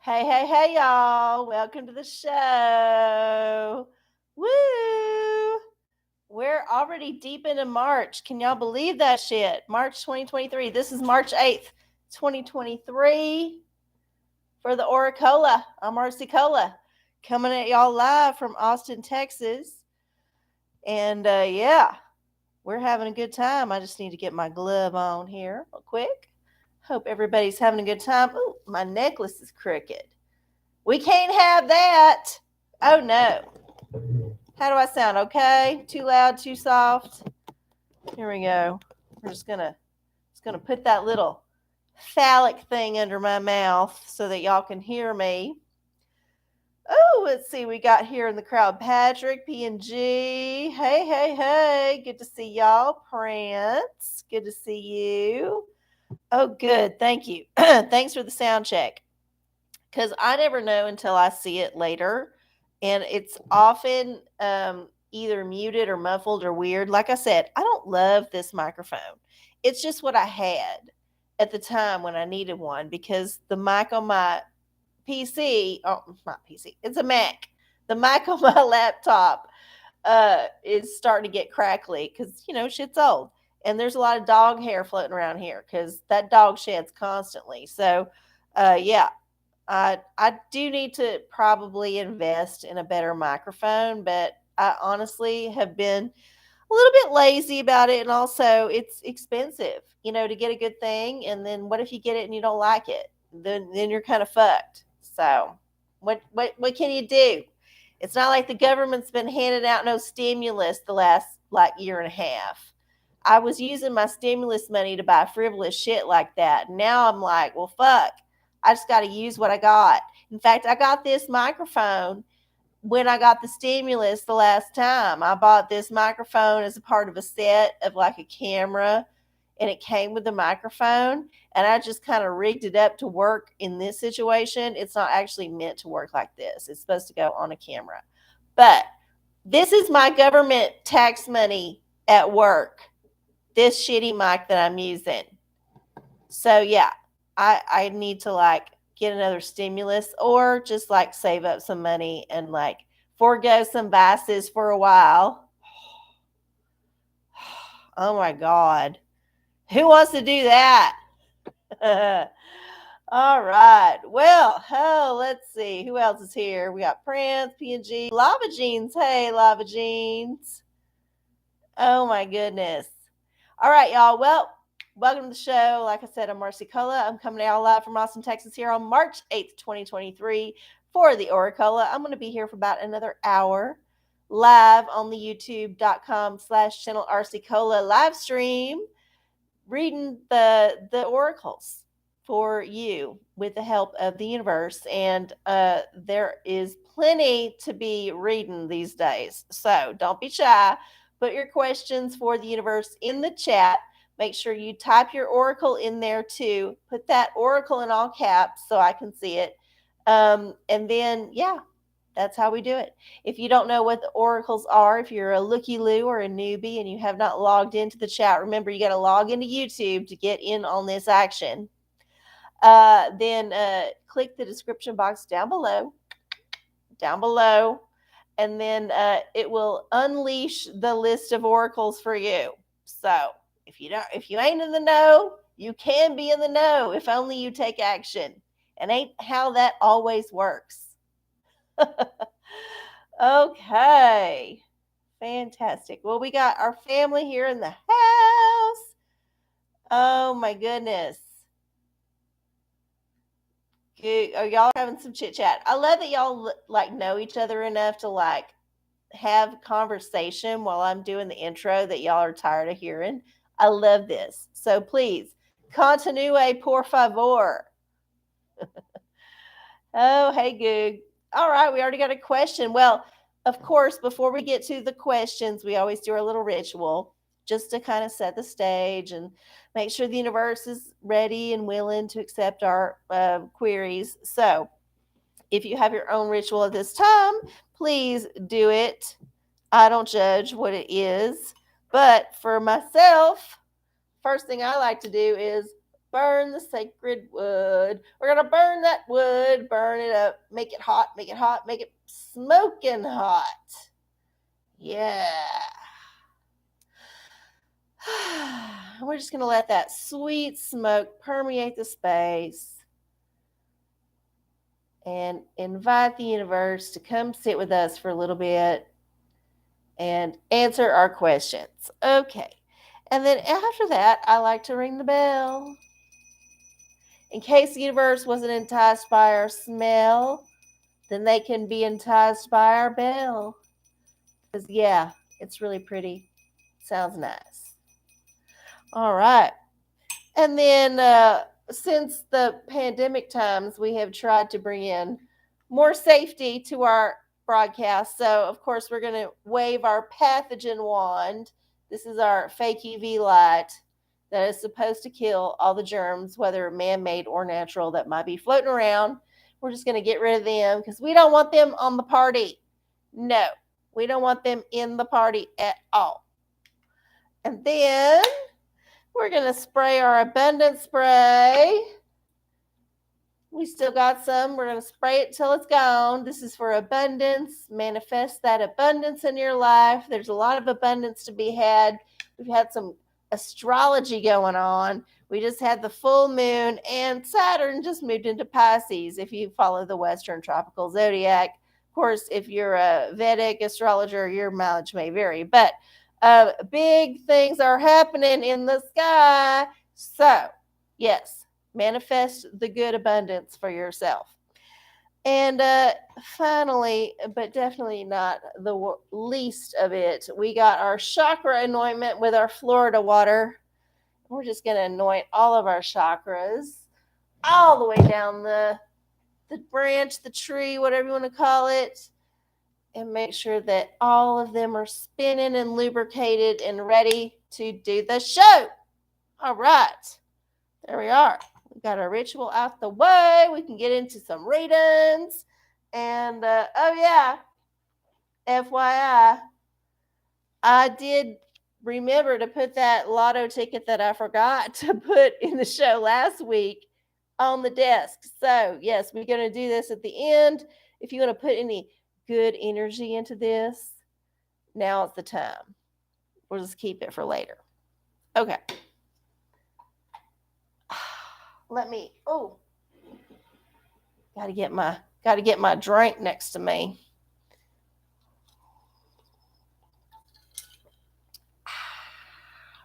Hey, y'all. Welcome to the show. Woo! We're already deep into March. Can y'all believe that shit? March 2023. This is March 8th, 2023 for the OraCola. I'm RC Cola coming at y'all live from Austin, Texas. And yeah, we're having a good time. I just need to get my glove on here real quick. Hope everybody's having a good time. Ooh, my necklace is crooked. We can't have that. Oh no. How do I sound? Okay? Too loud, too soft? Here we go. We're just gonna put that little phallic thing under my mouth so that y'all can hear me. Oh, let's see. We got here in the crowd Patrick, P&G. Hey. Good to see y'all. Prince. Good to see you. Oh, good. Thank you. Thanks for the sound check. Because I never know until I see it later. And it's often either muted or muffled or weird. Like I said, I don't love this microphone. It's just what I had at the time when I needed one because the mic on my PC, not PC, it's a Mac. The mic on my laptop is starting to get crackly because, shit's old. And there's a lot of dog hair floating around here because that dog sheds constantly. So, yeah, I do need to probably invest in a better microphone, but I honestly have been a little bit lazy about it. And also, it's expensive, to get a good thing. And then what if you get it and you don't like it? Then you're kind of fucked. So, what can you do? It's not like the government's been handing out no stimulus the last like year and a half. I was using my stimulus money to buy frivolous shit like that. Now I'm like, well, fuck. I just got to use what I got. In fact, I got this microphone when I got the stimulus the last time. I bought this microphone as a part of a set of like a camera, and it came with the microphone, and I just kind of rigged it up to work in this situation. It's not actually meant to work like this. It's supposed to go on a camera. But this is my government tax money at work. This shitty mic that I'm using. So yeah, I need to like get another stimulus or just like save up some money and like forego some vices for a while. Oh my God. Who wants to do that? All right. Well, let's see. Who else is here? We got Prince, P&G, Lava Jeans. Hey, Lava Jeans. Oh my goodness. All right, y'all. Well, welcome to the show. Like I said, I'm Marcy Cola. I'm coming out live from Austin, Texas here on March 8th, 2023 for the OraCola. I'm going to be here for about another hour live on the youtube.com/channel RC Cola live stream, reading the oracles for you with the help of the universe. And there is plenty to be reading these days. So don't be shy. Put your questions for the universe in the chat. Make sure you type your oracle in there too. Put that oracle in all caps so I can see it. And then, yeah, that's how we do it. If you don't know what the oracles are, if you're a looky-loo or a newbie and you have not logged into the chat, remember you got to log into YouTube to get in on this action. Then click the description box down below, and then it will unleash the list of oracles for you. So if you ain't in the know, you can be in the know if only you take action. And ain't how that always works. Okay. Fantastic. Well, we got our family here in the house. Oh my goodness. Good. Are y'all having some chit chat? I love that y'all like know each other enough to like have conversation while I'm doing the intro that y'all are tired of hearing. I love this. So please, continue, por favor. Oh, hey, Goog. All right, we already got a question. Well, of course, before we get to the questions, we always do our little ritual just to kind of set the stage and make sure the universe is ready and willing to accept our queries. So, if you have your own ritual at this time, please do it. I don't judge what it is. But for myself, first thing I like to do is burn the sacred wood. We're going to burn that wood, burn it up, make it hot, make it hot, make it smoking hot. Yeah. We're just going to let that sweet smoke permeate the space and invite the universe to come sit with us for a little bit and answer our questions. Okay. And then after that, I like to ring the bell. In case the universe wasn't enticed by our smell, then they can be enticed by our bell. Because, yeah, it's really pretty. Sounds nice. All right. And then since the pandemic times, we have tried to bring in more safety to our broadcast. So, of course, we're going to wave our pathogen wand. This is our fake UV light that is supposed to kill all the germs, whether man-made or natural, that might be floating around. We're just going to get rid of them because we don't want them on the party. No, we don't want them in the party at all. And then we're going to spray our abundance spray. We still got some. We're going to spray it till it's gone. This is for abundance. Manifest that abundance in your life. There's a lot of abundance to be had. We've had some astrology going on. We just had the full moon, and Saturn just moved into Pisces if you follow the Western tropical zodiac. Of course, if you're a Vedic astrologer, your mileage may vary, but big things are happening in the sky. So, yes, manifest the good abundance for yourself. And finally, but definitely not the least of it, we got our chakra anointment with our Florida water. We're just going to anoint all of our chakras all the way down the branch, the tree, whatever you want to call it, and make sure that all of them are spinning and lubricated and ready to do the show. All right. There we are. We got our ritual out the way. We can get into some readings. And, oh yeah, FYI, I did remember to put that lotto ticket that I forgot to put in the show last week on the desk. So, yes, we're going to do this at the end. If you want to put any good energy into this, now is the time. We'll just keep it for later. Okay. Let me, gotta get my drink next to me.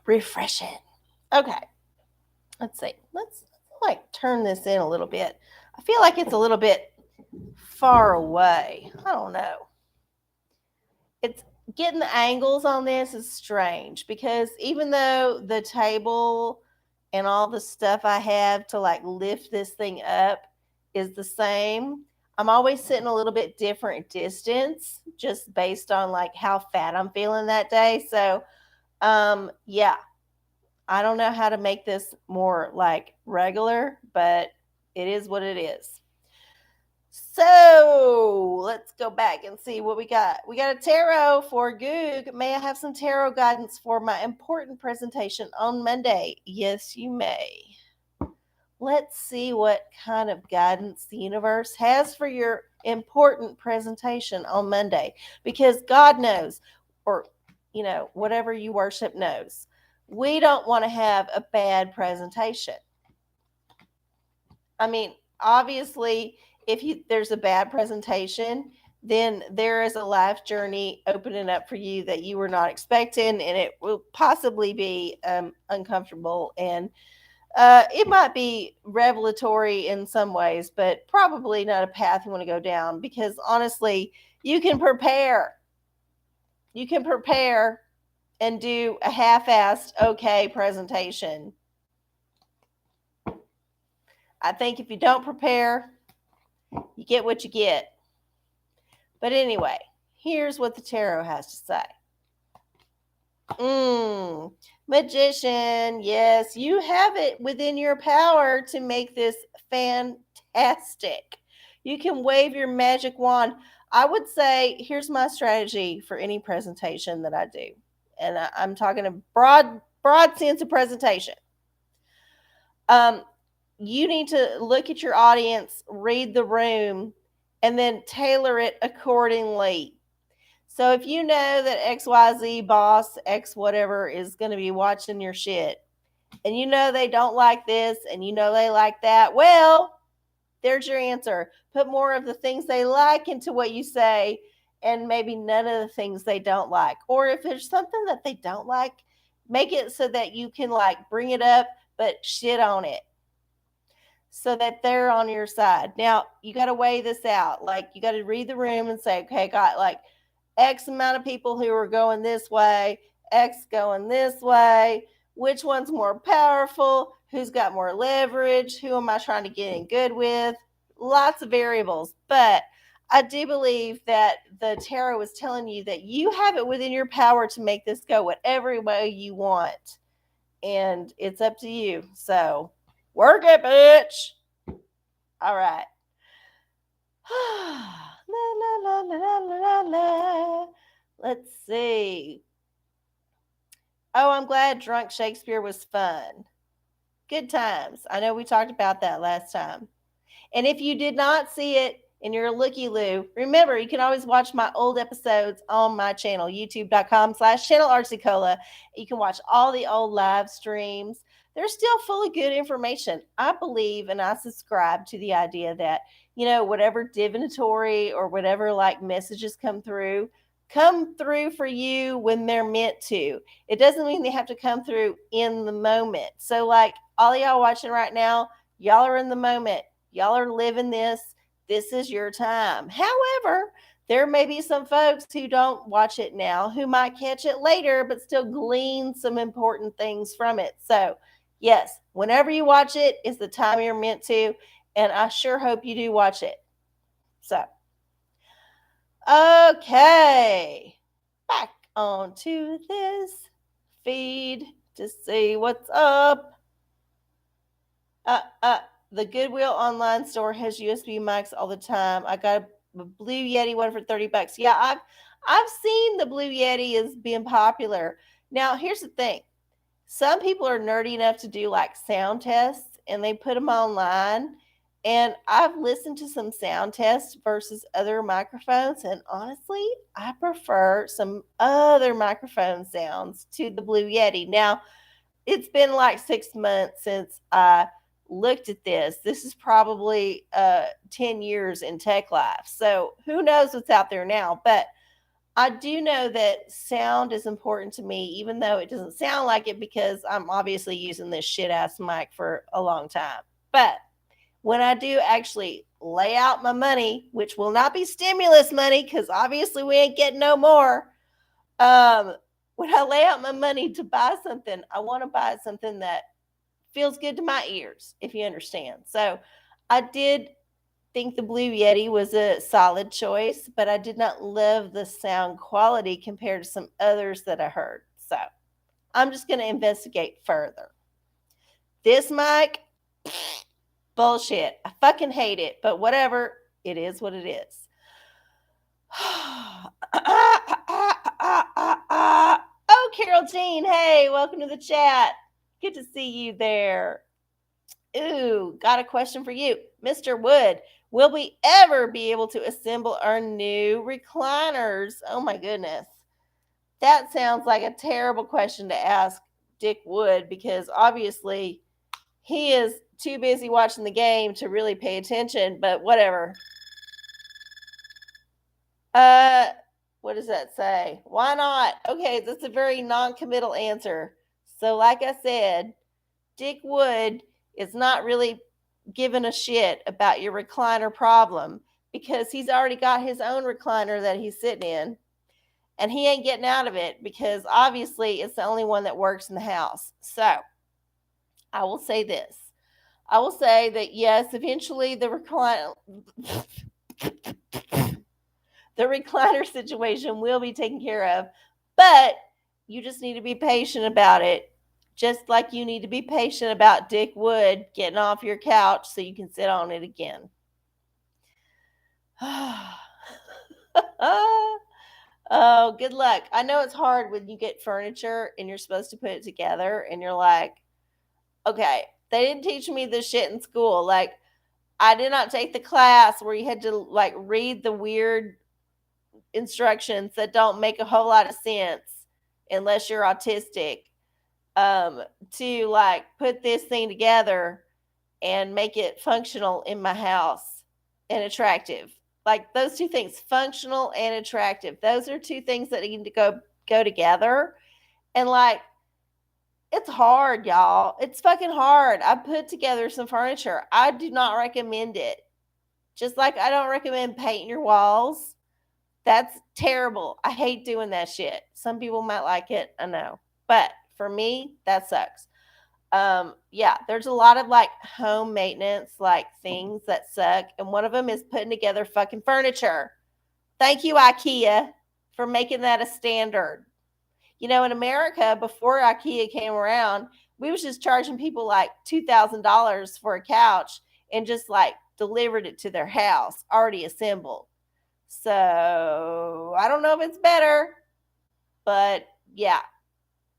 Refreshing. Okay. Let's see. Let's turn this in a little bit. I feel like it's a little bit far away. I don't know. It's getting the angles on this is strange because even though the table and all the stuff I have to lift this thing up is the same, I'm always sitting a little bit different distance just based on how fat I'm feeling that day. So, yeah, I don't know how to make this more regular, but it is what it is. So let's go back and see what we got. We got a tarot for Goog. May I have some tarot guidance for my important presentation on Monday? Yes, you may. Let's see what kind of guidance the universe has for your important presentation on Monday. Because God knows, or, whatever you worship knows, we don't want to have a bad presentation. I mean, obviously, if there's a bad presentation, then there is a life journey opening up for you that you were not expecting, and it will possibly be uncomfortable, and it might be revelatory in some ways, but probably not a path you want to go down, because honestly, you can prepare. You can prepare and do a half-assed okay presentation. I think if you don't prepare, you get what you get. But anyway, here's what the tarot has to say. Magician, yes, you have it within your power to make this fantastic. You can wave your magic wand. I would say, here's my strategy for any presentation that I do. And I'm talking a broad sense of presentation. You need to look at your audience, read the room, and then tailor it accordingly. So if you know that XYZ boss, X whatever, is going to be watching your shit, and you know they don't like this, and you know they like that, well, there's your answer. Put more of the things they like into what you say, and maybe none of the things they don't like. Or if there's something that they don't like, make it so that you can like bring it up, but shit on it so that they're on your side. Now, you got to weigh this out. Like, you got to read the room and say, okay, got like X amount of people who are going this way, X going this way. Which one's more powerful? Who's got more leverage? Who am I trying to get in good with? Lots of variables. But I do believe that the tarot is telling you that you have it within your power to make this go whatever way you want. And it's up to you. So work it, bitch. All right. La, la, la, la, la, la. Let's see. Oh, I'm glad Drunk Shakespeare was fun. Good times. I know we talked about that last time. And if you did not see it and you're a looky-loo, remember, you can always watch my old episodes on my channel, youtube.com/channel You can watch all the old live streams. They're still full of good information. I believe and I subscribe to the idea that, whatever divinatory or whatever like messages come through for you when they're meant to. It doesn't mean they have to come through in the moment. So like all y'all watching right now, y'all are in the moment. Y'all are living this. This is your time. However, there may be some folks who don't watch it now who might catch it later, but still glean some important things from it. So, yes, whenever you watch it is the time you're meant to. And I sure hope you do watch it. So, okay. Back onto this feed to see what's up. The Goodwill online store has USB mics all the time. I got a Blue Yeti one for $30. Yeah, I've seen the Blue Yeti as being popular. Now, here's the thing. Some people are nerdy enough to do like sound tests and they put them online. And I've listened to some sound tests versus other microphones. And honestly, I prefer some other microphone sounds to the Blue Yeti. Now, it's been like 6 months since I looked at this. This is probably 10 years in tech life. So who knows what's out there now. But I do know that sound is important to me, even though it doesn't sound like it because I'm obviously using this shit ass mic for a long time. But when I do actually lay out my money, which will not be stimulus money because obviously we ain't getting no more. When I lay out my money to buy something, I want to buy something that feels good to my ears, if you understand. So I did think the Blue Yeti was a solid choice, but I did not love the sound quality compared to some others that I heard. So I'm just going to investigate further. This mic, bullshit. I fucking hate it, but whatever. It is what it is. Oh, Carol Jean, hey, welcome to the chat. Good to see you there. Ooh, got a question for you. Mr. Wood, will we ever be able to assemble our new recliners? Oh my goodness. That sounds like a terrible question to ask Dick Wood because obviously he is too busy watching the game to really pay attention, but whatever. What does that say? Why not? Okay, that's a very non-committal answer. So like I said, Dick Wood is not really giving a shit about your recliner problem because he's already got his own recliner that he's sitting in and he ain't getting out of it because obviously it's the only one that works in the house. So I will say this. I will say that yes, eventually the recliner situation will be taken care of, but you just need to be patient about it. Just like you need to be patient about Dick Wood getting off your couch so you can sit on it again. Oh, good luck. I know it's hard when you get furniture and you're supposed to put it together and you're like, okay, They didn't teach me this shit in school. Like, I did not take the class where you had to like read the weird instructions that don't make a whole lot of sense unless you're autistic. To like put this thing together and make it functional in my house and attractive. Like those two things, functional and attractive. Those are two things that need to go together. And like it's hard, y'all. It's fucking hard. I put together some furniture. I do not recommend it. Just like I don't recommend painting your walls. That's terrible. I hate doing that shit. Some people might like it, I know. But for me, that sucks. Yeah, there's a lot of like home maintenance like things that suck, and one of them is putting together fucking furniture. Thank you, IKEA, for making that a standard. You know, in America, before IKEA came around, we was just charging people like $2,000 for a couch and just like delivered it to their house, already assembled. So I don't know if it's better, but yeah,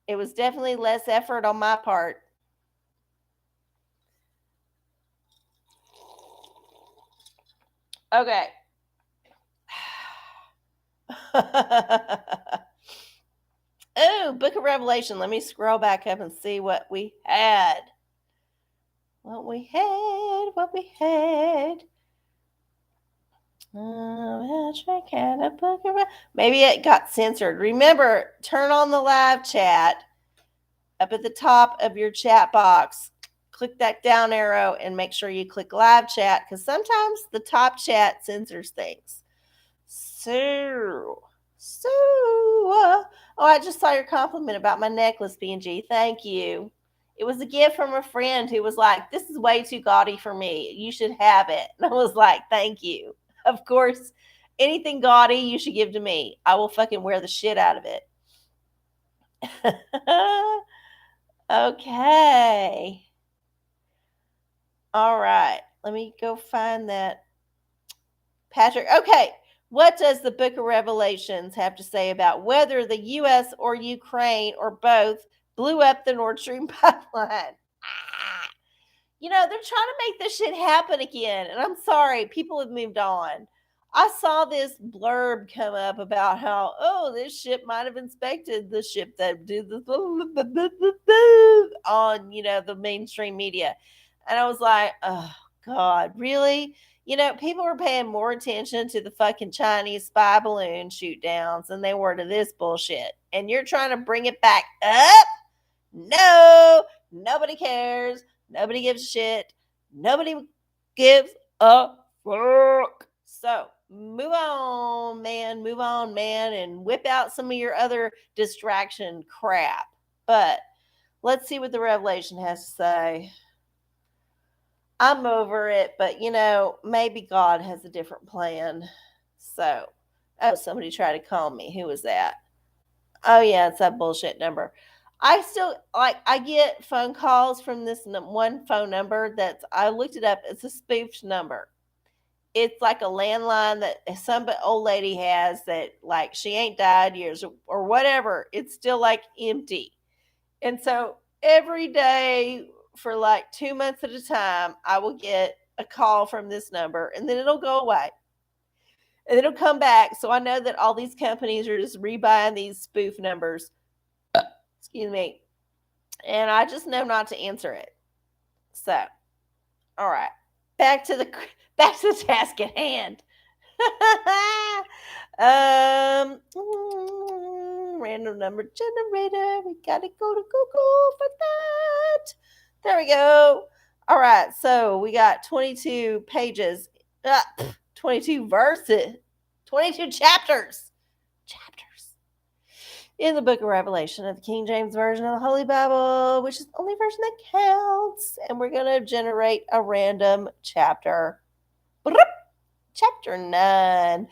it was definitely less effort on my part. Okay. Oh, Book of Revelation. Let me scroll back up and see what we had. Maybe it got censored. Remember, turn on the live chat up at the top of your chat box. Click that down arrow and make sure you click live chat because sometimes the top chat censors things. So, oh, I just saw your compliment about my necklace, PNG. Thank you. It was a gift from a friend who was like, "This is way too gaudy for me. You should have it." And I was like, "Thank you." Of course, anything gaudy you should give to me. I will fucking wear the shit out of it. Okay. All right. Let me go find that. Patrick. Okay. What does the Book of Revelations have to say about whether the U.S. or Ukraine or both blew up the Nord Stream pipeline? You know, they're trying to make this shit happen again. And I'm sorry, people have moved on. I saw this blurb come up about how, oh, this ship might have inspected the ship that did this on, you know, the mainstream media. And I was like, oh, God, really? You know, people were paying more attention to the fucking Chinese spy balloon shoot downs than they were to this bullshit. And you're trying to bring it back up? No, nobody cares. Nobody gives a shit. Nobody gives a fuck. So move on, man, and whip out some of your other distraction crap. But let's see what the Revelation has to say. I'm over it, but you know, maybe God has a different plan. So, oh, somebody tried to call me. Who was that? Oh, yeah, it's that bullshit number. I still like, I get phone calls from this one phone number that's, I looked it up. It's a spoofed number. It's like a landline that some old lady has that, like, she ain't died years or whatever. It's still like empty. And so every day for like 2 months at a time, I will get a call from this number and then it'll go away and it'll come back. So I know that all these companies are just rebuying these spoof numbers. Excuse me. And I just know not to answer it. So, all right. Back to the task at hand. Random number generator. We gotta go to Google for that. There we go. All right, so we got 22 pages, 22 verses, 22 chapters in the Book of Revelation of the King James Version of the Holy Bible, which is the only version that counts. And we're going to generate a random chapter. Chapter 9.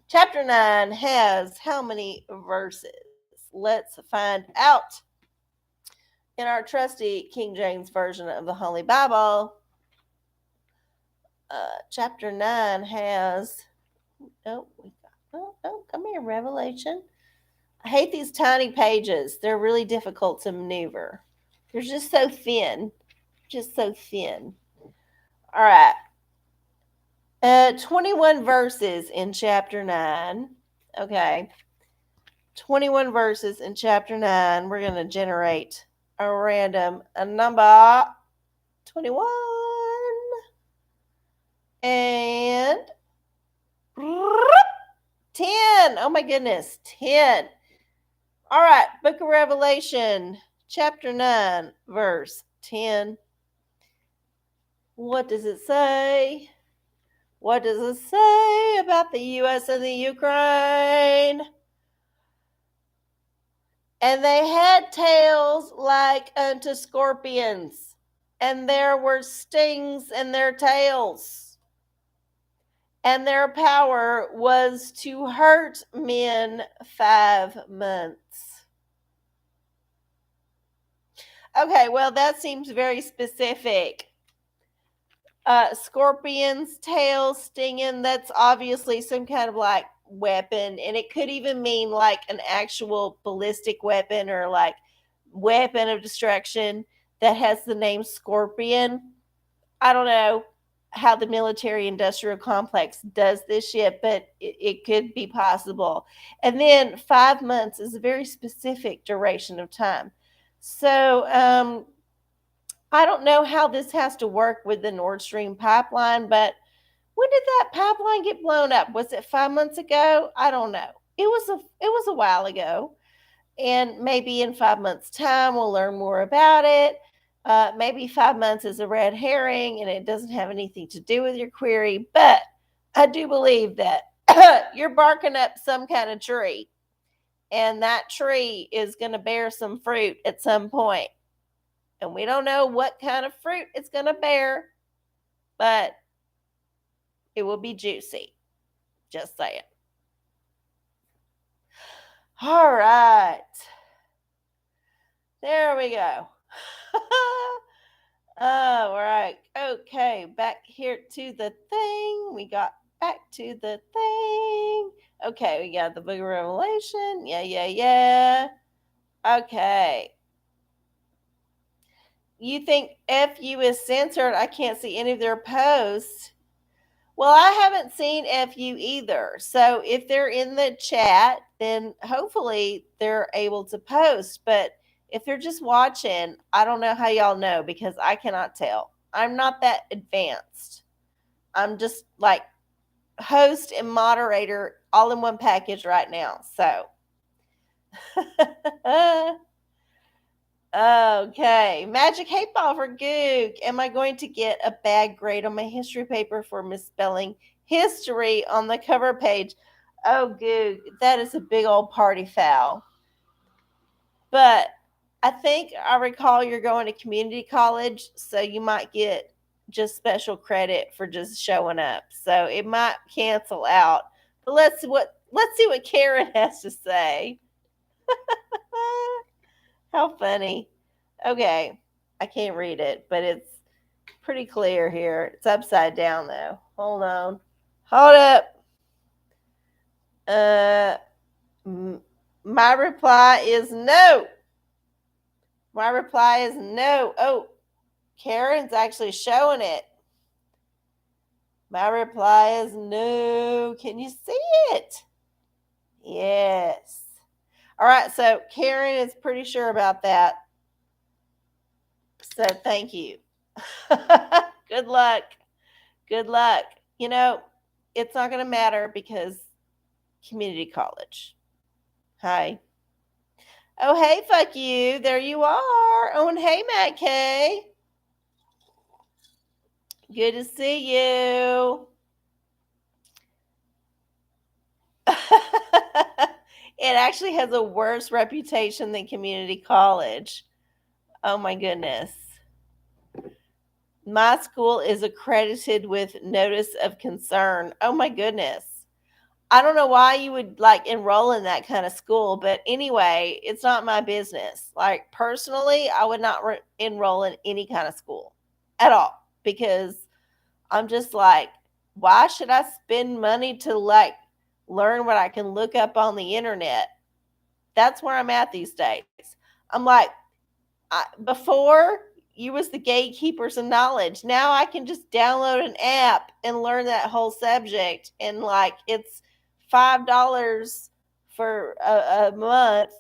Chapter 9 has how many verses? Let's find out. In our trusty King James Version of the Holy Bible, chapter 9 has, oh, come here, Revelation. I hate these tiny pages. They're really difficult to maneuver. They're just so thin. Just so thin. All right. 21 verses in chapter 9. Okay. 21 verses in chapter 9. We're going to generate a random number 21. And 10. Oh my goodness. 10. All right. Book of Revelation, chapter 9, verse 10. What does it say? What does it say about the U.S. and the Ukraine? And they had tails like unto scorpions, and there were stings in their tails. And their power was to hurt men 5 months. Okay, well, that seems very specific. Scorpions, tails, stinging, that's obviously some kind of like weapon. And it could even mean like an actual ballistic weapon or like weapon of destruction that has the name scorpion. I don't know how the military industrial complex does this yet, but it could be possible. And then 5 months is a very specific duration of time. So, I don't know how this has to work with the Nord Stream pipeline, but when did that pipeline get blown up? Was it 5 months ago? I don't know. It was a while ago, and maybe in 5 months' time we'll learn more about it. Maybe 5 months is a red herring and it doesn't have anything to do with your query, but I do believe that you're barking up some kind of tree, and that tree is going to bear some fruit at some point. And we don't know what kind of fruit it's going to bear, but it will be juicy. Just saying. All right. There we go. All right. Okay. Back here to the thing. We got back to the thing. Okay. We got the book of Revelation. Yeah. Okay. You think FU is censored? I can't see any of their posts. Well, I haven't seen FU either. So if they're in the chat, then hopefully they're able to post. But if they're just watching, I don't know how y'all know because I cannot tell. I'm not that advanced. I'm just like host and moderator all in one package right now. So. Okay, Magic 8 Ball for Goog. Am I going to get a bad grade on my history paper for misspelling history on the cover page? Oh, Goog, that is a big old party foul. But I think I recall you're going to community college, so you might get just special credit for just showing up. So it might cancel out. But let's see what Karen has to say. How funny. Okay. I can't read it, but it's pretty clear here. It's upside down though. Hold on. Hold up. My reply is no. My reply is no. Oh, Karen's actually showing it. My reply is no. Can you see it? Yes. All right, so Karen is pretty sure about that. So thank you. Good luck. Good luck. You know, it's not going to matter because community college. Hi. Oh, hey, fuck you. There you are. Oh, and hey, Matt K. Good to see you. It actually has a worse reputation than community college. Oh my goodness. My school is accredited with notice of concern. Oh my goodness. I don't know why you would like enroll in that kind of school, but anyway, it's not my business. Like personally, I would not enroll in any kind of school at all because I'm just like, why should I spend money to like learn what I can look up on the internet? That's where I'm at these days. I'm like, before you was the gatekeepers of knowledge. Now I can just download an app and learn that whole subject, and like it's $5 for a month,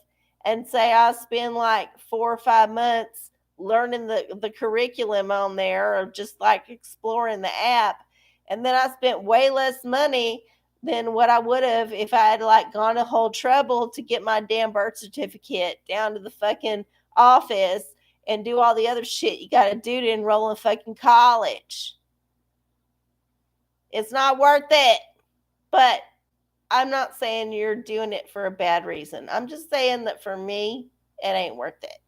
and say I spend like 4 or 5 months learning the curriculum on there, or just like exploring the app, and then I spent way less money than what I would have if I had like gone to whole trouble to get my damn birth certificate down to the fucking office and do all the other shit you got to do to enroll in fucking college. It's not worth it. But I'm not saying you're doing it for a bad reason. I'm just saying that for me, it ain't worth it.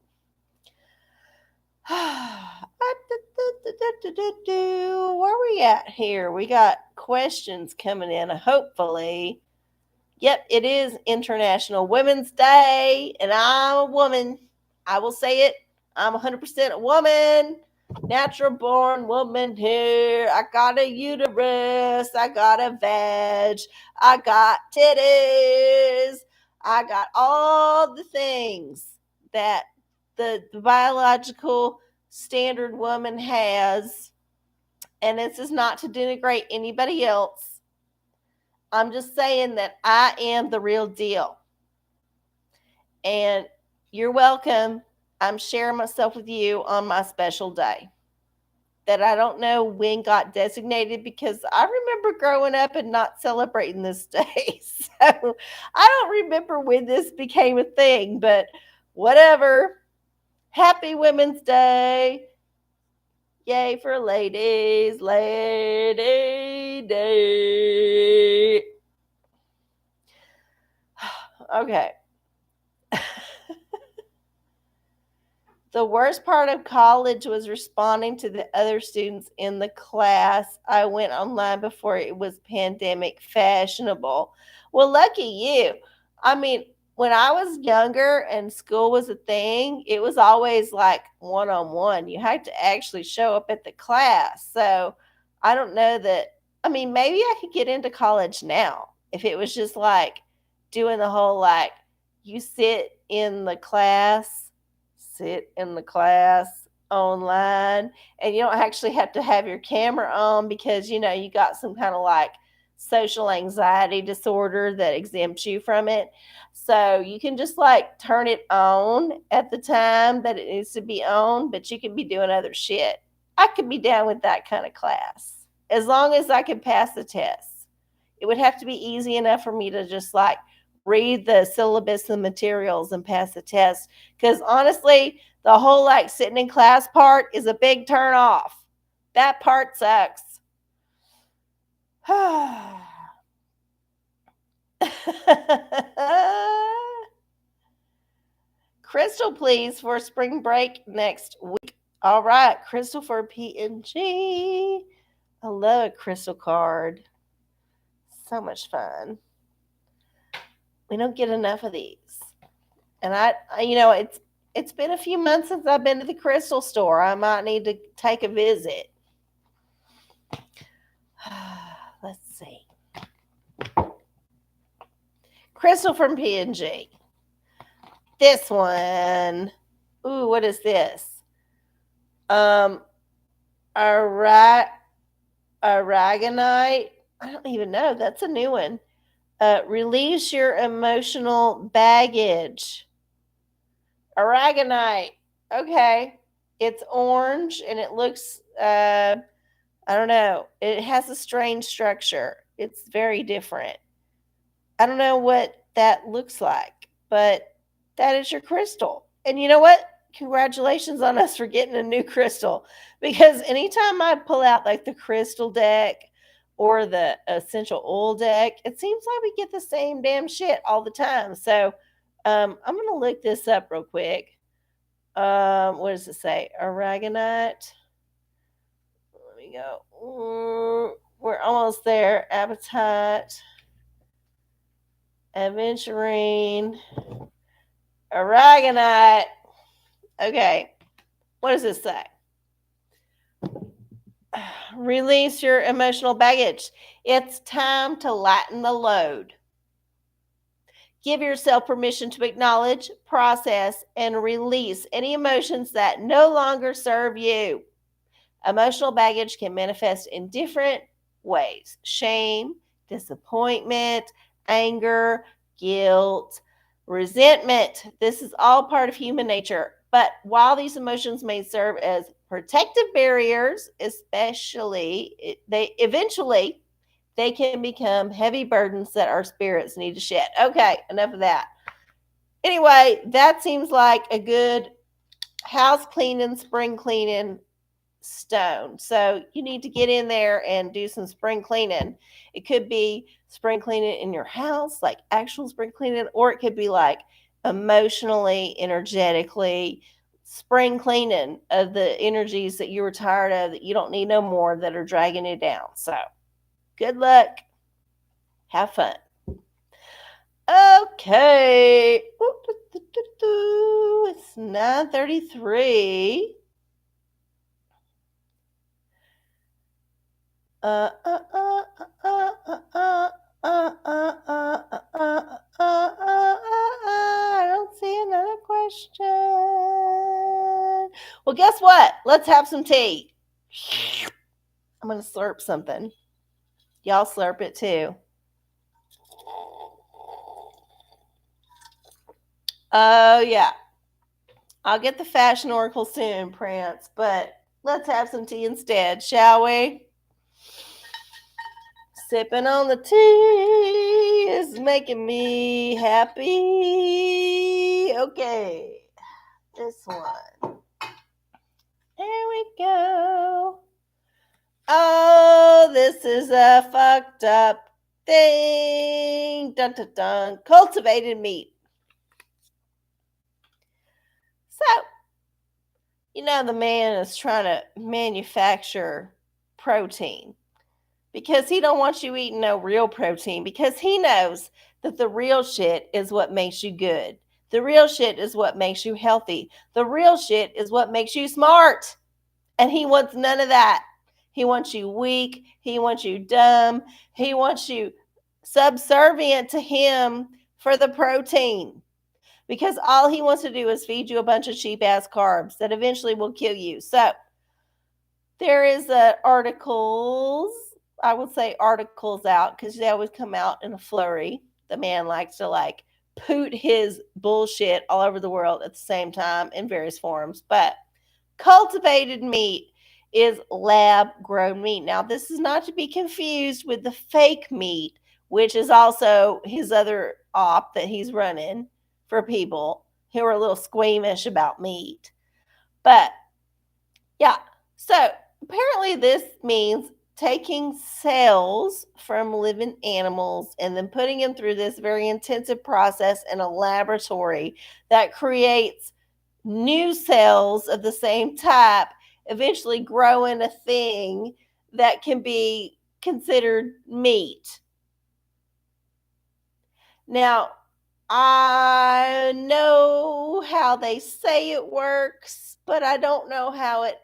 Where we at here? We got questions coming in, hopefully. Yep, it is International Women's Day, and I'm a woman. I will say it. I'm 100% a woman. Natural born woman here. I got a uterus. I got a vag. I got titties. I got all the things that the biological standard woman has. And this is not to denigrate anybody else. I'm just saying that I am the real deal. And you're welcome. I'm sharing myself with you on my special day that I don't know when got designated, because I remember growing up and not celebrating this day. So I don't remember when this became a thing, but whatever. Happy Women's Day. Yay for ladies. Lady Day. Okay. The worst part of college was responding to the other students in the class. I went online before it was pandemic fashionable. Well, lucky you. I mean, when I was younger and school was a thing, it was always like one on one. You had to actually show up at the class. So I don't know that. I mean, maybe I could get into college now if it was just like doing the whole like you sit in the class online, and you don't actually have to have your camera on because you got some kind of like social anxiety disorder that exempts you from it, so you can just like turn it on at the time that it needs to be on, but you can be doing other shit. I could be down with that kind of class as long as I can pass the test. It would have to be easy enough for me to just like read the syllabus and materials and pass the test. Because honestly, the whole like sitting in class part is a big turn off. That part sucks. Crystal, please, for spring break next week. All right, Crystal for P&G. I love a crystal card. So much fun. We don't get enough of these. And it's been a few months since I've been to the crystal store. I might need to take a visit. Let's see. Crystal from P&G. This one. Ooh, what is this? Aragonite. I don't even know. That's a new one. Release your emotional baggage. Aragonite. Okay. It's orange and it looks, I don't know. It has a strange structure. It's very different. I don't know what that looks like, but that is your crystal. And you know what? Congratulations on us for getting a new crystal, because anytime I pull out like the crystal deck or the essential oil deck, it seems like we get the same damn shit all the time. So I'm going to look this up real quick. What does it say? Aragonite. Let me go. We're almost there. Appetite. Aventurine. Aragonite. Okay. What does this say? Release your emotional baggage. It's time to lighten the load. Give yourself permission to acknowledge, process, and release any emotions that no longer serve you. Emotional baggage can manifest in different ways: shame, disappointment, anger, guilt, resentment. This is all part of human nature. But while these emotions may serve as protective barriers, eventually they can become heavy burdens that our spirits need to shed. Okay, enough of that. Anyway, that seems like a good house cleaning, spring cleaning stone. So you need to get in there and do some spring cleaning. It could be spring cleaning in your house, like actual spring cleaning, or it could be like emotionally, energetically spring cleaning of the energies that you were tired of, that you don't need no more, that are dragging you down. So good luck. Have fun. Okay. It's 9:33. I don't see another question. Well, guess what? Let's have some tea. I'm going to slurp something. Y'all slurp it too. Oh, yeah. I'll get the fashion oracle soon, Prance, but let's have some tea instead, shall we? Sipping on the tea is making me happy. Okay, this one. There we go. Oh, this is a fucked up thing. Dun dun dun. Cultivated meat. So, the man is trying to manufacture protein because he don't want you eating no real protein, because he knows that the real shit is what makes you good. The real shit is what makes you healthy. The real shit is what makes you smart. And he wants none of that. He wants you weak. He wants you dumb. He wants you subservient to him for the protein. Because all he wants to do is feed you a bunch of cheap ass carbs that eventually will kill you. So there is articles, I would say articles out, because they always come out in a flurry. The man likes to poot his bullshit all over the world at the same time in various forms. But cultivated meat is lab grown meat. Now, this is not to be confused with the fake meat, which is also his other op that he's running for people who are a little squeamish about meat. But yeah, so apparently this means taking cells from living animals and then putting them through this very intensive process in a laboratory that creates new cells of the same type, eventually growing a thing that can be considered meat. Now, I know how they say it works, but I don't know how it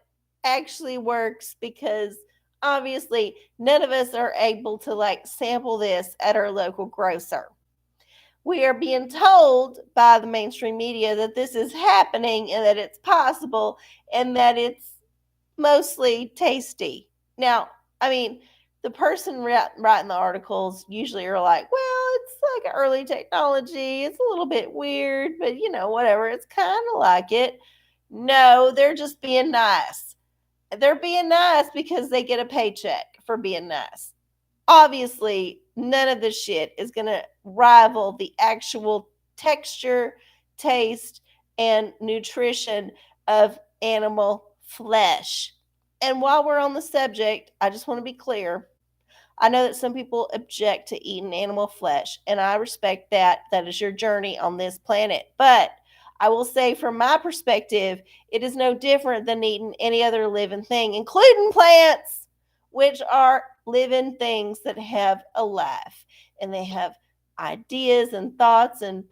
actually works, because obviously none of us are able to sample this at our local grocer. We are being told by the mainstream media that this is happening and that it's possible and that it's mostly tasty. Now, the person writing the articles usually are like, well, it's like early technology. It's a little bit weird, but whatever. It's kind of like it. No, they're just being nice. They're being nice because they get a paycheck for being nice. Obviously, none of this shit is going to rival the actual texture, taste, and nutrition of animal flesh. And while we're on the subject, I just want to be clear. I know that some people object to eating animal flesh, and I respect that. That is your journey on this planet. But I will say, from my perspective, it is no different than eating any other living thing, including plants, which are living things that have a life and they have ideas and thoughts and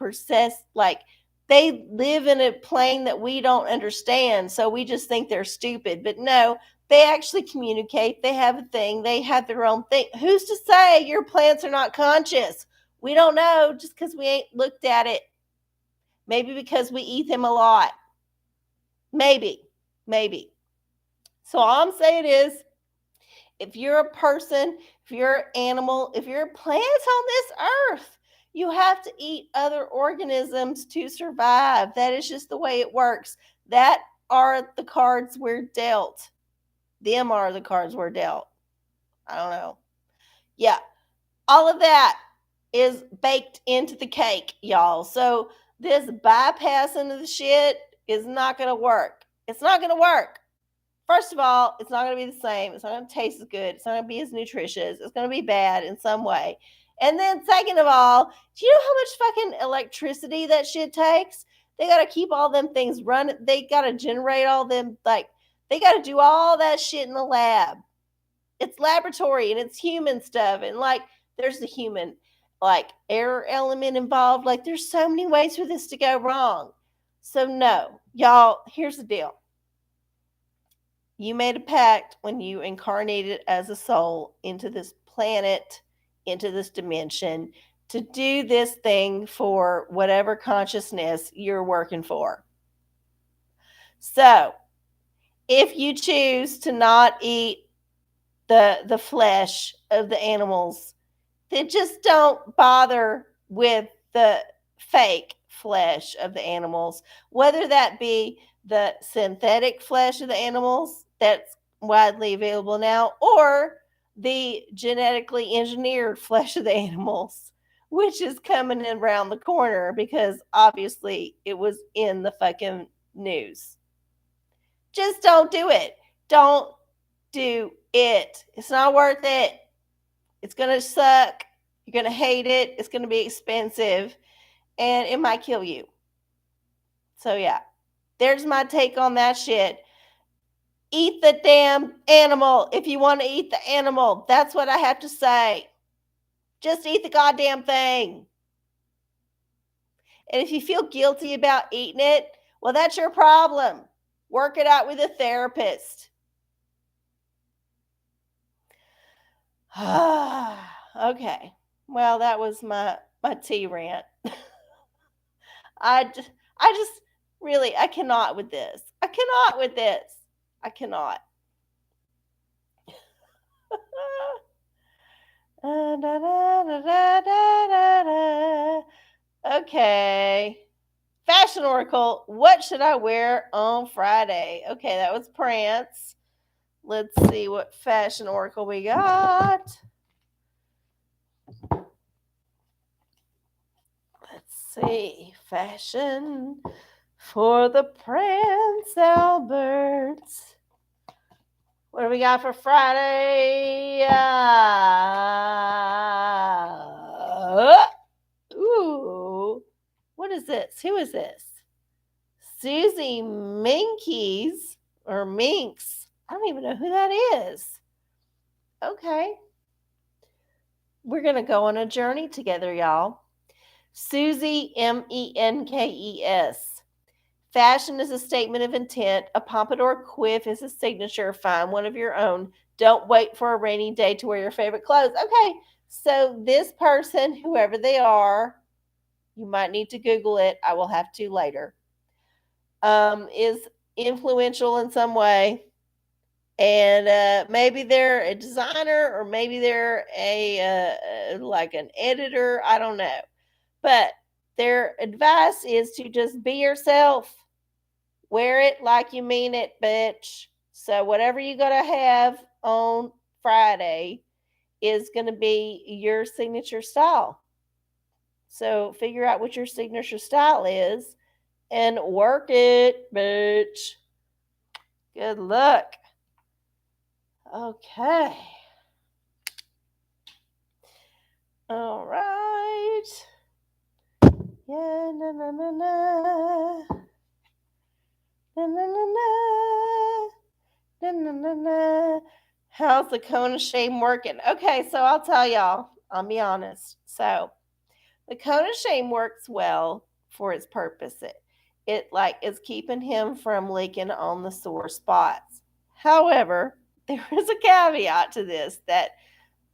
they live in a plane that we don't understand. So we just think they're stupid. But no, they actually communicate. They have a thing. They have their own thing. Who's to say your plants are not conscious? We don't know just because we ain't looked at it. Maybe because we eat them a lot. Maybe. So all I'm saying is, if you're a person, if you're an animal, if you're a plant on this earth, you have to eat other organisms to survive. That is just the way it works. That are the cards we're dealt. Them are the cards we're dealt. I don't know. Yeah. All of that is baked into the cake, y'all. So this bypassing of the shit is not going to work. It's not going to work. First of all, it's not going to be the same. It's not going to taste as good. It's not going to be as nutritious. It's going to be bad in some way. And then, second of all, do you know how much fucking electricity that shit takes? They got to keep all them things running. They got to generate all them, like, they got to do all that shit in the lab. It's laboratory and it's human stuff. And, like, there's the human, like, error element involved. Like, there's so many ways for this to go wrong. So, no, y'all, here's the deal. You made a pact when you incarnated as a soul into this planet, into this dimension, to do this thing for whatever consciousness you're working for. So, if you choose to not eat the flesh of the animals, then just don't bother with the fake flesh of the animals, whether that be the synthetic flesh of the animals that's widely available now, or the genetically engineered flesh of the animals, which is coming in around the corner because obviously it was in the fucking news. Just don't do it. Don't do it. It's not worth it. It's going to suck. You're going to hate it. It's going to be expensive. And it might kill you. So, yeah. There's my take on that shit. Eat the damn animal if you want to eat the animal. That's what I have to say. Just eat the goddamn thing. And if you feel guilty about eating it, well, that's your problem. Work it out with a therapist. Okay. Well, that was my tea rant. I just really, I cannot with this. I cannot. Okay. Fashion Oracle, what should I wear on Friday? Okay, that was Prance. Let's see what Fashion Oracle we got. Let's see. Fashion for the Prance Alberts. What do we got for Friday? Ooh. What is this? Who is this? Susie Minkies or Minks. I don't even know who that is. Okay. We're going to go on a journey together, y'all. Susie, Menkes. Fashion is a statement of intent. A pompadour quiff is a signature. Find one of your own. Don't wait for a rainy day to wear your favorite clothes. Okay, so this person, whoever they are, you might need to Google it. I will have to later. Is influential in some way. And maybe they're a designer or maybe they're a like an editor. I don't know. But their advice is to just be yourself. Wear it like you mean it, bitch. So whatever you gotta have on Friday is gonna be your signature style. So figure out what your signature style is and work it, bitch. Good luck. Okay. All right. Yeah, na na na na. Na na na na. Na na na na. How's the cone of shame working? Okay, so I'll tell y'all. I'll be honest. So the cone of shame works well for its purpose. It like is keeping him from leaking on the sore spots. However, there is a caveat to this that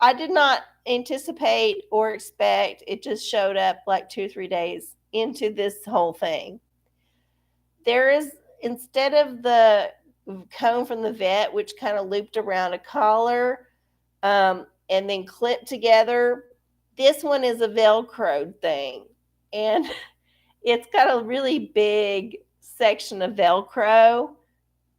I did not anticipate or expect. It just showed up like 2 or 3 days into this whole thing. There is, instead of the cone from the vet, which kind of looped around a collar and then clipped together, this one is a Velcro thing. And it's got a really big section of Velcro.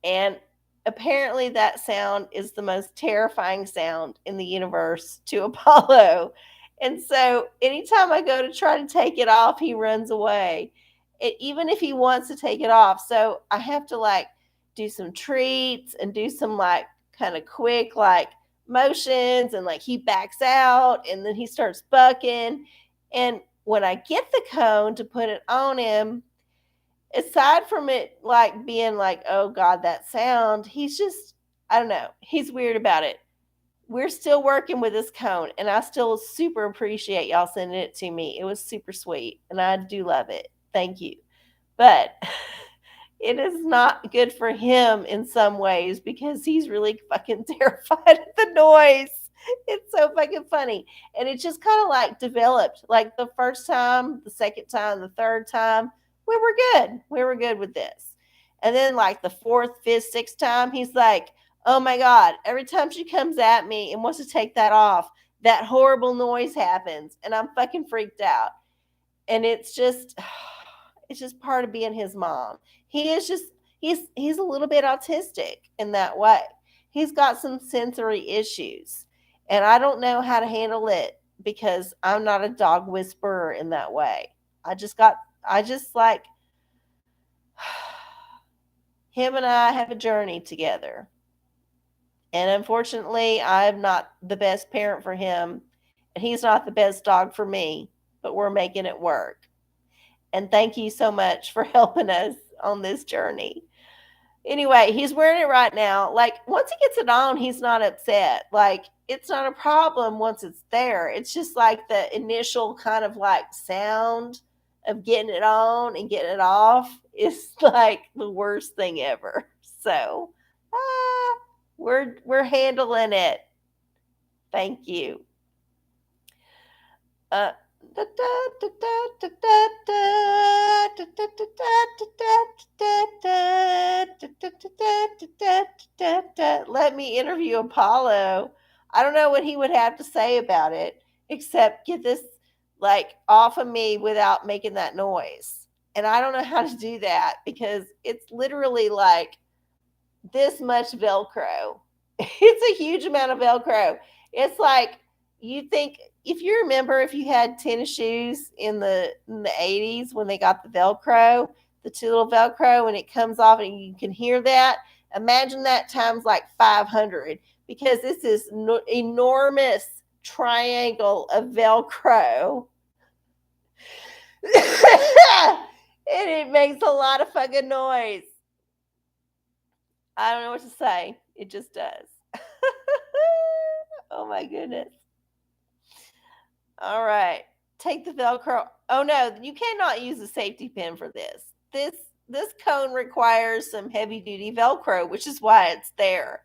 And apparently, that sound is the most terrifying sound in the universe to Apollo. And so, anytime I go to try to take it off, he runs away. Even if he wants to take it off. So, I have to like do some treats and do some like kind of quick like motions, and like he backs out and then he starts bucking. And when I get the cone to put it on him, aside from it like being like, oh God, that sound, he's just, I don't know, he's weird about it. We're still working with this cone, and I still super appreciate y'all sending it to me. It was super sweet, and I do love it. Thank you. But it is not good for him in some ways because he's really fucking terrified of the noise. It's so fucking funny. And it just kind of like developed. Like the first time, the second time, the third time, we were good. We were good with this. And then like the fourth, fifth, sixth time, he's like, oh my God, every time she comes at me and wants to take that off, that horrible noise happens. And I'm fucking freaked out. And it's just part of being his mom. He is just he's a little bit autistic in that way. He's got some sensory issues, and I don't know how to handle it because I'm not a dog whisperer in that way. I just like him and I have a journey together. And unfortunately, I'm not the best parent for him, and he's not the best dog for me, but we're making it work. And thank you so much for helping us on this journey. Anyway, he's wearing it right now. Like, once he gets it on, he's not upset. Like, it's not a problem once it's there. It's just like the initial kind of like sound of getting it on and getting it off is like the worst thing ever. So, we're handling it. Thank you. Let me interview Apollo. I don't know what he would have to say about it, except get this like off of me without making that noise. And I don't know how to do that because it's literally like this much Velcro. It's a huge amount of Velcro. It's like, you think, if you remember, if you had tennis shoes in the 80s when they got the Velcro, the two little Velcro, and it comes off and you can hear that. Imagine that times like 500, because this is enormous triangle of Velcro. And it makes a lot of fucking noise. I don't know what to say. It just does. Oh my goodness. All right. Take the Velcro. Oh no, you cannot use a safety pin for this. This cone requires some heavy duty Velcro, which is why it's there.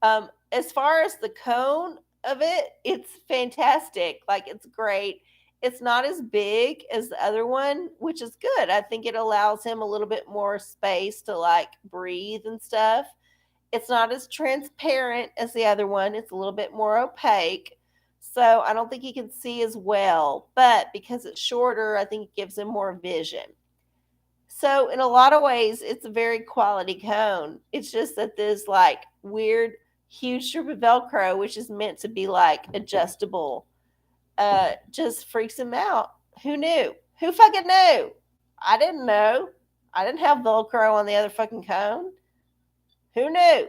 As far as the cone of it, it's fantastic. Like, it's great. It's not as big as the other one, which is good. I think it allows him a little bit more space to like breathe and stuff. It's not as transparent as the other one. It's a little bit more opaque. So I don't think he can see as well. But because it's shorter, I think it gives him more vision. So in a lot of ways, it's a very quality cone. It's just that this like weird, huge strip of Velcro, which is meant to be like adjustable, just freaks him out. Who knew? Who fucking knew? I didn't know. I didn't have Velcro on the other fucking cone. Who knew?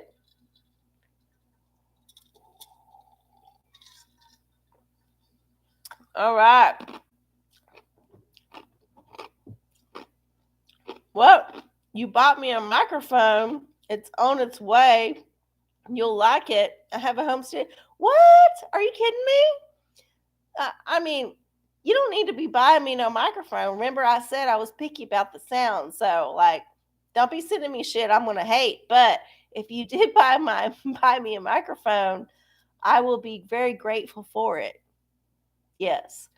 All right. Well, you bought me a microphone. It's on its way. You'll like it. I have a home studio. What? Are you kidding me? I mean, you don't need to be buying me no microphone. Remember, I said I was picky about the sound. So, like, don't be sending me shit I'm going to hate. But if you did buy me a microphone, I will be very grateful for it. Yes.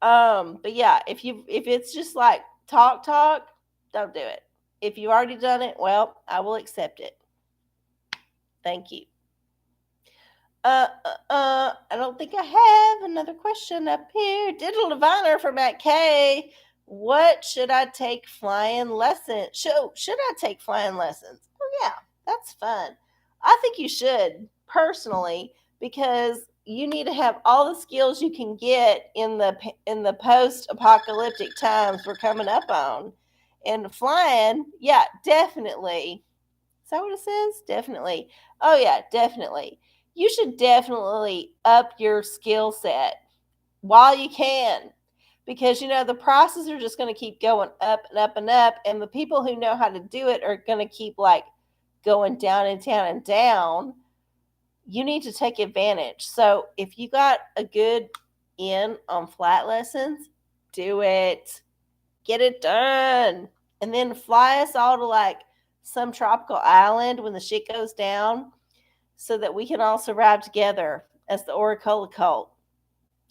But yeah, if it's just like talk, don't do it. If you already done it, well, I will accept it. Thank you. I don't think I have another question up here. Digital Diviner for Matt K. What should I take flying lessons? Should I take flying lessons? Oh yeah, that's fun. I think you should personally because you need to have all the skills you can get in the post apocalyptic times we're coming up on. And flying, yeah, definitely. Is that what it says? Definitely. Oh yeah, definitely. You should definitely up your skill set while you can because the prices are just going to keep going up and up and up, and the people who know how to do it are going to keep like going down and down and down. You need to take advantage. So if you got a good in on flat lessons, do it. Get it done. And then fly us all to like some tropical island when the shit goes down so that we can all survive together as the OraCola cult.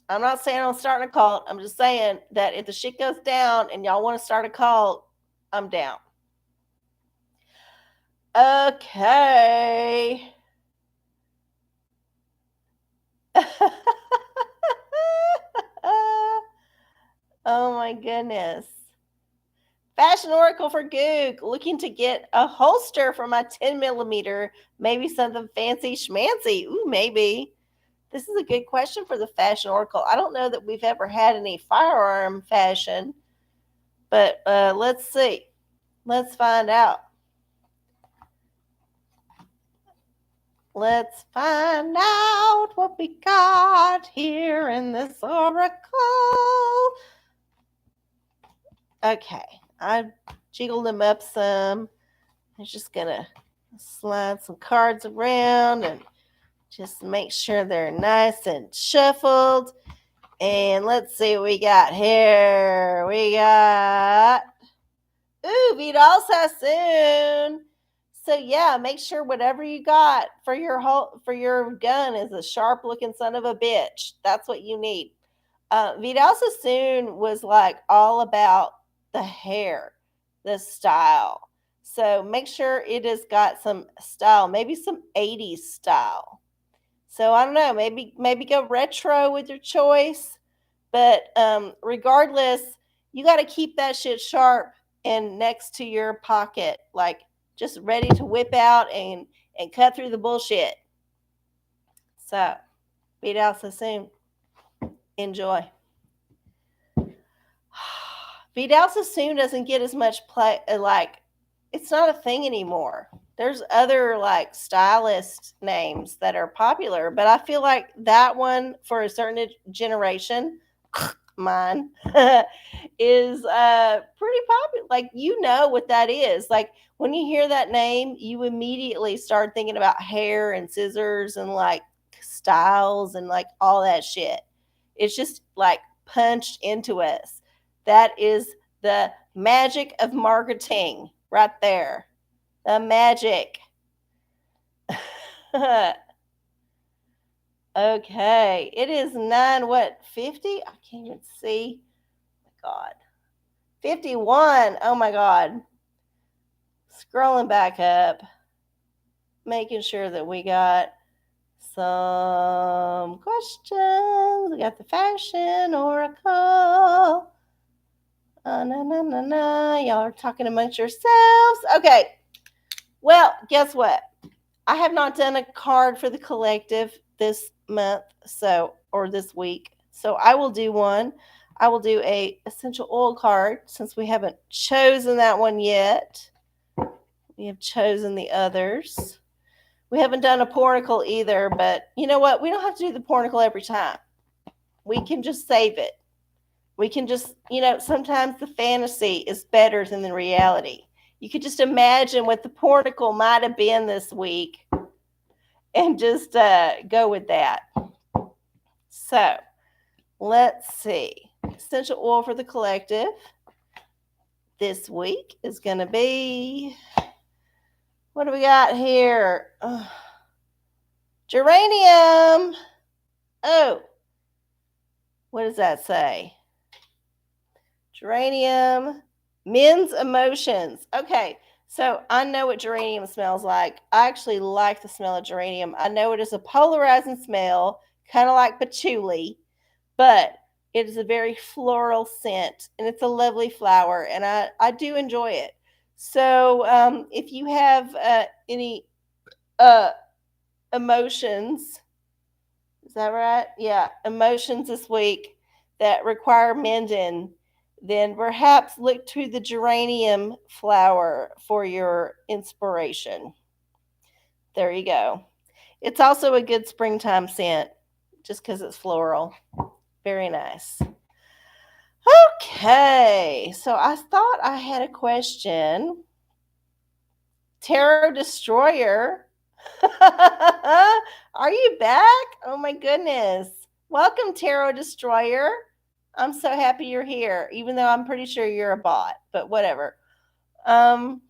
I'm not saying I'm starting a cult. I'm just saying that if the shit goes down and y'all want to start a cult, I'm down. Okay. Oh my goodness. Fashion Oracle for Goog, looking to get a holster for my 10 millimeter, maybe something fancy schmancy. Ooh, maybe. This is a good question for the Fashion Oracle. I don't know that we've ever had any firearm fashion, but let's see. Let's find out. Let's find out what we got here in this Oracle. Okay, I jiggled them up some. I'm just going to slide some cards around and just make sure they're nice and shuffled. And let's see what we got here. We got Vidal Sassoon. So yeah, make sure whatever you got for your gun is a sharp looking son of a bitch. That's what you need. Vidal Sassoon was like all about the hair, the style. So make sure it has got some style, maybe some 80s style. So I don't know, maybe go retro with your choice. But regardless, you got to keep that shit sharp and next to your pocket, like just ready to whip out and cut through the bullshit. So, beat out so soon. Enjoy. Vidal Sassoon doesn't get as much play, like, it's not a thing anymore. There's other, like, stylist names that are popular, but I feel like that one, for a certain generation, mine, is pretty popular. Like, you know what that is. Like, when you hear that name, you immediately start thinking about hair and scissors and, like, styles and, like, all that shit. It's just, like, punched into us. That is the magic of marketing right there. The magic. Okay. It is 50? I can't even see. Oh my God. 51. Oh my God. Scrolling back up. Making sure that we got some questions. We got the Fashion Oracle. Y'all are talking amongst yourselves. Okay. Well, guess what? I have not done a card for the collective this month, or this week. So I will do one. I will do a essential oil card since we haven't chosen that one yet. We have chosen the others. We haven't done a pornicle either, but you know what? We don't have to do the pornicle every time. We can just save it. We can just, sometimes the fantasy is better than the reality. You could just imagine what the pornicle might have been this week and just go with that. So, let's see. Essential oil for the collective this week is going to be, what do we got here? Geranium. Oh, what does that say? Geranium. Men's emotions. Okay, so I know what geranium smells like. I actually like the smell of geranium. I know it is a polarizing smell, kind of like patchouli, but it is a very floral scent and it's a lovely flower, and I do enjoy it. So if you have any uh, emotions, is that right? Yeah, emotions this week that require mending, then perhaps look to the geranium flower for your inspiration. There you go. It's also a good springtime scent just because it's floral. Very nice. Okay, so I thought I had a question. Tarot Destroyer. Are you back? Oh my goodness. Welcome, Tarot Destroyer. I'm so happy you're here, even though I'm pretty sure you're a bot, but whatever. Um,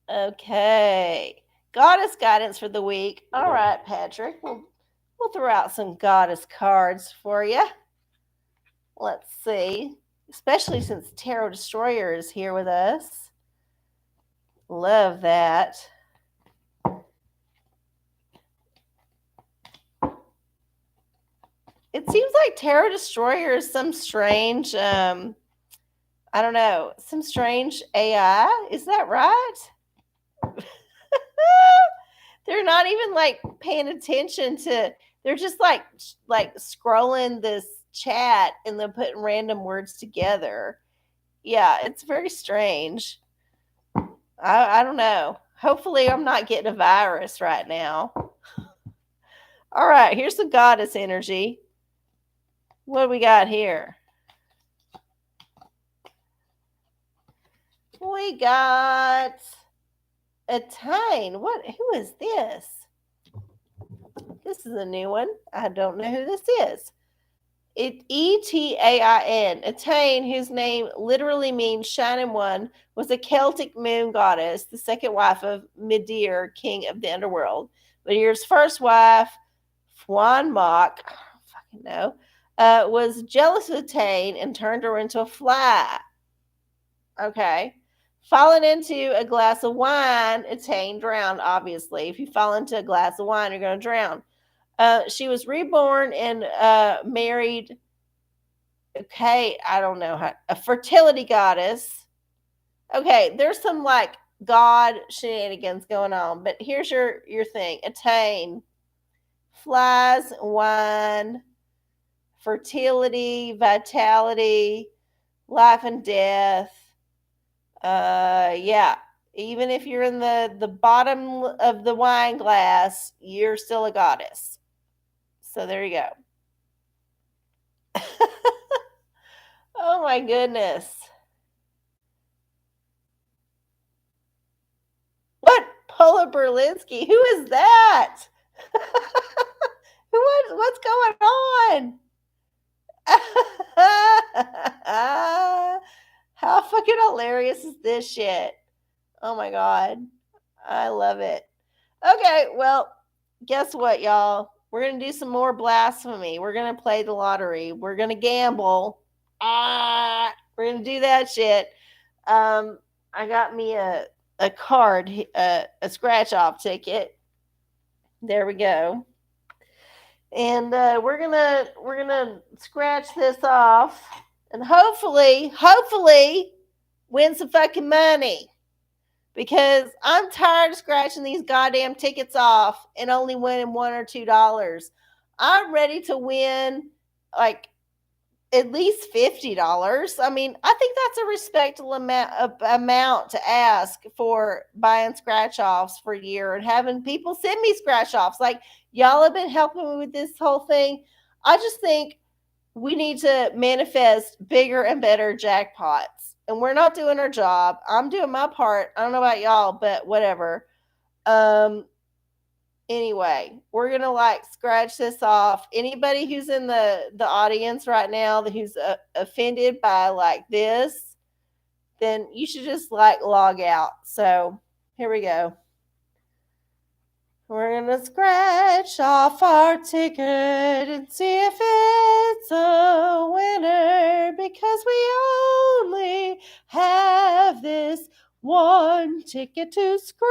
okay. Goddess guidance for the week. All right, Patrick. We'll throw out some goddess cards for you. Let's see. Especially since Tarot Destroyer is here with us. Love that. It seems like Tarot Destroyer is some strange, I don't know, some strange AI. Is that right? They're not even like paying attention to. They're just like scrolling this chat and then putting random words together. Yeah, it's very strange. I don't know. Hopefully, I'm not getting a virus right now. All right, here's the goddess energy. What do we got here? We got Attain. What? Who is this? This is a new one. I don't know who this is. Etain. Attain, whose name literally means shining one, was a Celtic moon goddess, the second wife of Midir, king of the underworld. Midir's first wife, Fwan Mok, I don't fucking know, was jealous of Attain and turned her into a fly. Okay. Falling into a glass of wine, Attain drowned, obviously. If you fall into a glass of wine, you're going to drown. She was reborn and married. Okay, I don't know how. A fertility goddess. Okay, there's some like god shenanigans going on, but here's your thing. Attain, flies, wine, fertility, vitality, life and death. Yeah. Even if you're in the bottom of the wine glass, you're still a goddess. So there you go. Oh my goodness. What? Paula Berlinski? Who is that? What's going on? How fucking hilarious is this shit? Oh my god. I love it. Okay, well, guess what, y'all? We're going to do some more blasphemy. We're going to play the lottery. We're going to gamble. We're going to do that shit. I got me a card, a scratch off ticket. There we go. And we're gonna scratch this off and hopefully win some fucking money. Because I'm tired of scratching these goddamn tickets off and only winning $1 or $2. I'm ready to win like at least $50. I mean, I think that's a respectable amount to ask for buying scratch offs for a year and having people send me scratch offs. Like, y'all have been helping me with this whole thing. I just think we need to manifest bigger and better jackpots. And we're not doing our job. I'm doing my part. I don't know about y'all, but whatever. Um, anyway, we're gonna like scratch this off. Anybody who's in the audience right now who's offended by like this, then you should just like log out. So here we go. We're going to scratch off our ticket and see if it's a winner, because we only have this one ticket to scratch.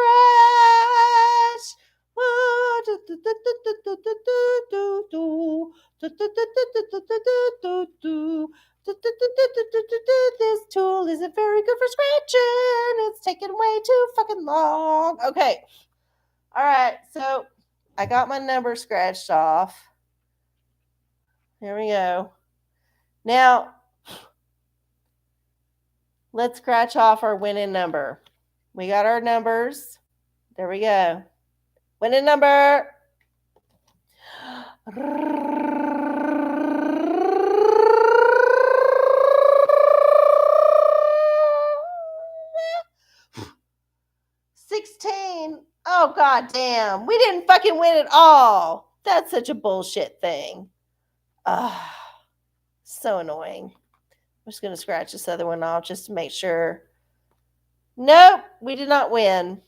This tool isn't very good for scratching. It's taking way too fucking long. Okay. All right. So I got my number scratched off. Here we go. Now, let's scratch off our winning number. We got our numbers. There we go. Winning number. Oh, god damn. We didn't fucking win at all. That's such a bullshit thing. So annoying. I'm just going to scratch this other one off just to make sure. Nope, we did not win.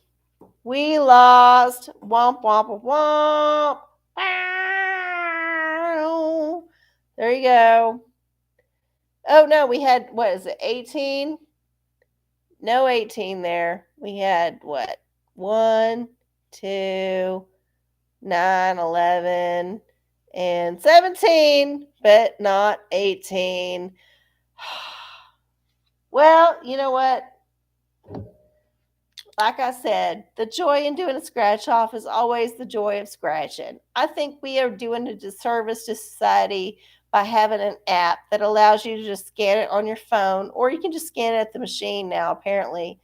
We lost. Womp, womp, womp. There you go. Oh, no, we had, what is it, 18? No 18 there. We had, what, 1, 2, 9, 11, and 17, but not 18. Well, you know what? Like I said, the joy in doing a scratch off is always the joy of scratching. I think we are doing a disservice to society by having an app that allows you to just scan it on your phone, or you can just scan it at the machine now, apparently,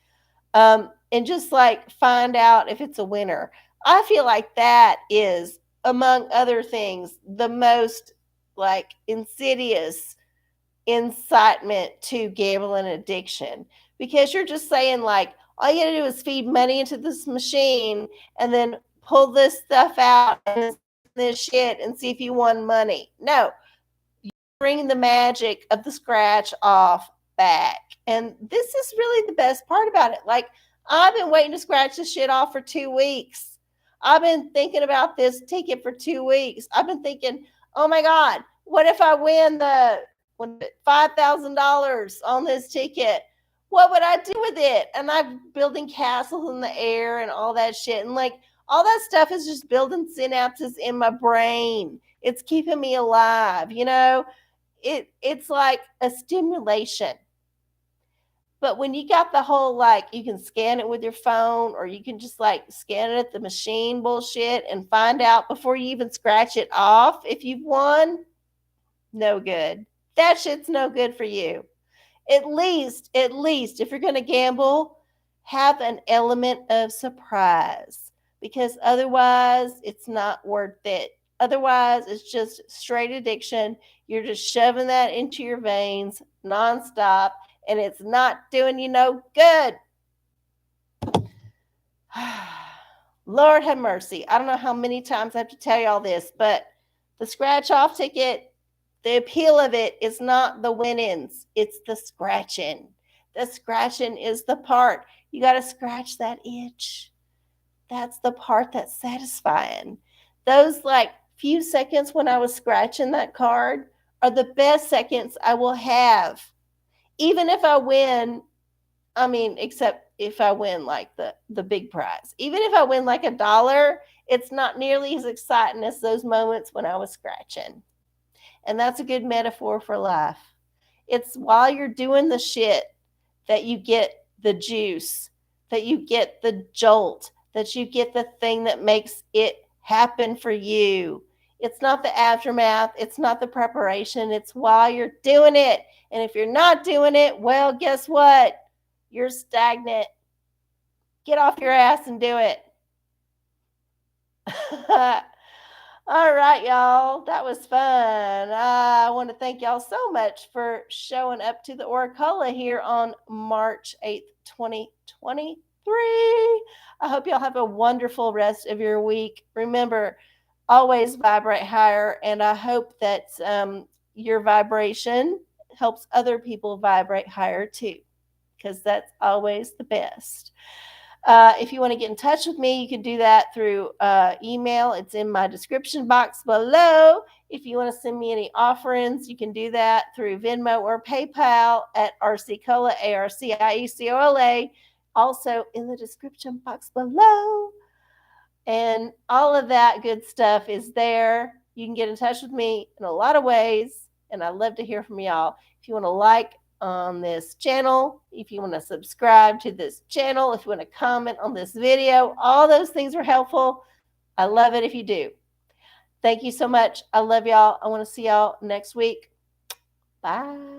and just like find out if it's a winner. I feel like that is, among other things, the most like insidious incitement to gambling addiction, because you're just saying like, all you gotta do is feed money into this machine and then pull this stuff out and this shit and see if you won money. No, you bring the magic of the scratch off back. And this is really the best part about it. Like, I've been waiting to scratch this shit off for 2 weeks. I've been thinking about this ticket for 2 weeks. I've been thinking, oh my God, what if I win the $5,000 on this ticket? What would I do with it? And I'm building castles in the air and all that shit. And like, all that stuff is just building synapses in my brain. It's keeping me alive, you know? It's like a stimulation. But when you got the whole like, you can scan it with your phone, or you can just like scan it at the machine bullshit and find out before you even scratch it off if you've won, no good. That shit's no good for you. At least, if you're going to gamble, have an element of surprise, because otherwise it's not worth it. Otherwise, it's just straight addiction. You're just shoving that into your veins nonstop, and it's not doing you no good. Lord have mercy. I don't know how many times I have to tell you all this, but the scratch off ticket, the appeal of it is not the win-ins, it's the scratching. The scratching is the part. You got to scratch that itch. That's the part that's satisfying. Those like few seconds when I was scratching that card are the best seconds I will have. Even if I win, I mean, except if I win like the big prize. Even if I win like $1, it's not nearly as exciting as those moments when I was scratching. And that's a good metaphor for life. It's while you're doing the shit that you get the juice, that you get the jolt, that you get the thing that makes it happen for you. It's not the aftermath. It's not the preparation. It's while you're doing it. And if you're not doing it, well, guess what? You're stagnant. Get off your ass and do it. All right, y'all. That was fun. I want to thank y'all so much for showing up to the OraCola here on March 8th, 2023. I hope y'all have a wonderful rest of your week. Remember, always vibrate higher, and I hope that your vibration helps other people vibrate higher too, because that's always the best. If you want to get in touch with me, you can do that through email. It's in my description box below. If you want to send me any offerings, you can do that through Venmo or PayPal at RCCola, ARCIECOLA, also in the description box below. And all of that good stuff is there. You can get in touch with me in a lot of ways, and I love to hear from y'all. If you want to like on this channel, if you want to subscribe to this channel, if you want to comment on this video, all those things are helpful. I love it if you do. Thank you so much. I love y'all. I want to see y'all next week. Bye.